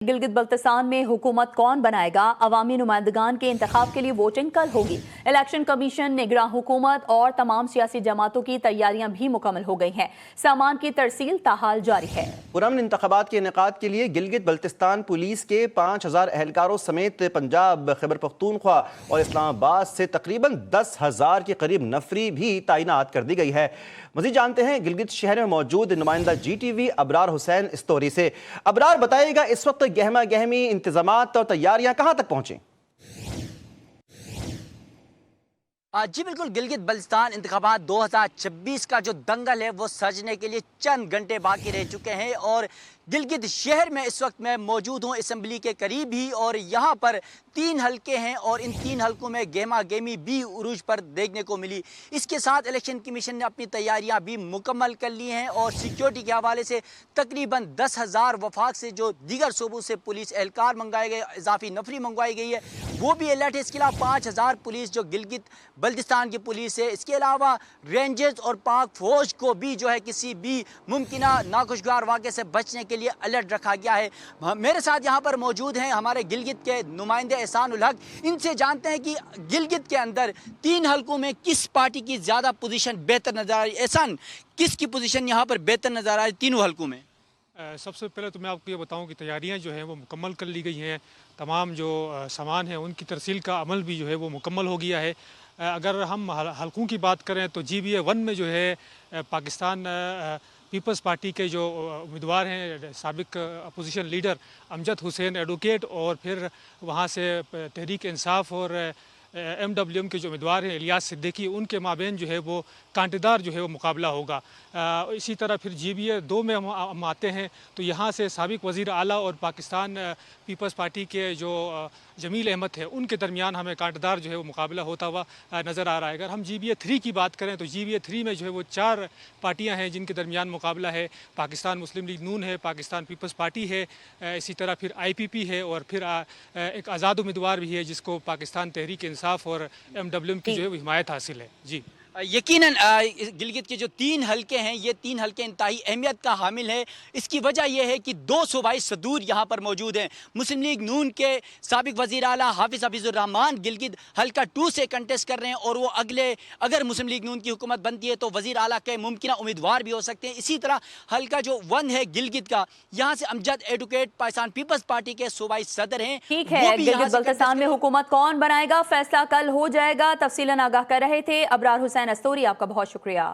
गिलगित बल्तिस्तान में हुकूमत कौन बनाएगा? अवामी नुमाइंदगान के इंतखाब के लिए वोटिंग कल होगी। इलेक्शन कमीशन, निगरान हुकूमत और तमाम सियासी जमातों की तैयारियां भी मुकम्मल हो गई हैं। सामान की तरसील ताहाल जारी है। पुरअमन इंतखाबात के इनेकाद के लिए गिलगित बल्तिस्तान पुलिस के 5000 एहलकारों समेत पंजाब, खैबर पख्तूनख्वा और इस्लामाबाद से तकरीबन 10,000 के करीब नफरी भी तैनात कर दी गई है। मज़ीद जानते हैं गिलगित शहर में मौजूद नुमाइंदा GTV अबरार हुसैन इस्तोरी से। अबरार, बताइएगा इस वक्त गहमा गहमी इंतजामात और तैयारियां कहां तक पहुंची? जी बिल्कुल, गिलगित बल्तिस्तान इंतखाबात 2026 का जो दंगल है वो सजने के लिए चंद घंटे बाकी रह चुके हैं और गिलगित शहर में इस वक्त मैं मौजूद हूँ असम्बली के करीब ही, और यहाँ पर 3 हलके हैं और इन 3 हलकों में गेमा गेमी भी उरूज पर देखने को मिली। इसके साथ इलेक्शन कमीशन ने अपनी तैयारियां भी मुकम्मल कर ली हैं और सिक्योरिटी के हवाले से तकरीबन 10,000 वफाक से जो दीगर सूबों से पुलिस एहलकार मंगवाए गए, इजाफी नफरी मंगवाई गई है, वो भी अलर्ट है। इसके अलावा 5,000 पुलिस जो गिलगित बल्तिस्तान की पुलिस है, इसके अलावा रेंजर्स और पाक फौज को भी जो है किसी भी मुमकिना नाखुशगवार वाक़े से बचने के लिए अलर्ट रखा गया है। मेरे साथ यहाँ पर मौजूद हैं हमारे गिलगित के नुमाइंदे एहसानुल हक। इनसे जानते हैं कि गिलगित के अंदर 3 हलकों में किस पार्टी की ज़्यादा पोजीशन बेहतर नजर आ रही है। एहसान, किसकी पोजीशन यहाँ पर बेहतर नजर आ रही है तीनों हलकों में? सबसे पहले तो मैं आपको ये बताऊं कि तैयारियां जो हैं वो मुकम्मल कर ली गई हैं। तमाम जो सामान है उनकी तरसील का अमल भी जो है वो मुकम्मल हो गया है। अगर हम हलकों की बात करें तो GBA 1 में जो है पाकिस्तान पीपल्स पार्टी के जो उम्मीदवार हैं, साबिक opposition leader Amjad Hussain advocate, और फिर वहाँ से तहरीक इंसाफ और MWM के जो उम्मीदवार हैं इलियास सिद्दीकी, उनके माबेन जो है वो कांटेदार जो है वो मुकाबला होगा। इसी तरह फिर GBA 2 में हम आते हैं तो यहाँ से साबिक वज़ीर आला और पाकिस्तान पीपल्स पार्टी के जो जमील अहमद है उनके दरमियान हमें कांटेदार जो है वो मुकाबला होता हुआ नज़र आ रहा है। अगर हम GBA 3 की बात करें तो GBA 3 में जो है वो 4 पार्टियाँ हैं जिनके दरमियान मुकाबला है। पाकिस्तान मुस्लिम लीग नून है, पाकिस्तान पीपल्स पार्टी है, इसी तरह फिर IPP है, और फिर एक आज़ाद उम्मीदवार भी है जिसको पाकिस्तान तहरीक इंसाफ और MWM की जो है वो हिमायत हासिल है। जी यकीनन गिलगित के जो 3 हलके हैं ये 3 हलके इंतहाई अहमियत का हामिल है। इसकी वजह यह है कि 2 सूबाई सदूर यहाँ पर मौजूद हैं। मुस्लिम लीग नून के साबिक वज़ीर आला हाफिज़ हफीज़ुर रहमान गिलगित हल्का 2 से कंटेस्ट कर रहे हैं और वो अगर मुस्लिम लीग नून की हुकूमत बनती है तो वज़ीर आला के मुमकिन उम्मीदवार भी हो सकते हैं। इसी तरह हल्का जो 1 है गिलगित का, यहाँ से अमजद एडवोकेट पाकिस्तान पीपल्स पार्टी के सूबाई सदर हैं। ठीक है, गिलगित बल्तिस्तान में हुकूमत कौन बनाएगा, फैसला कल हो जाएगा। तफसीलन आगाह कर रहे थे अबरार हुसैन इस्तोरी, आपका बहुत शुक्रिया।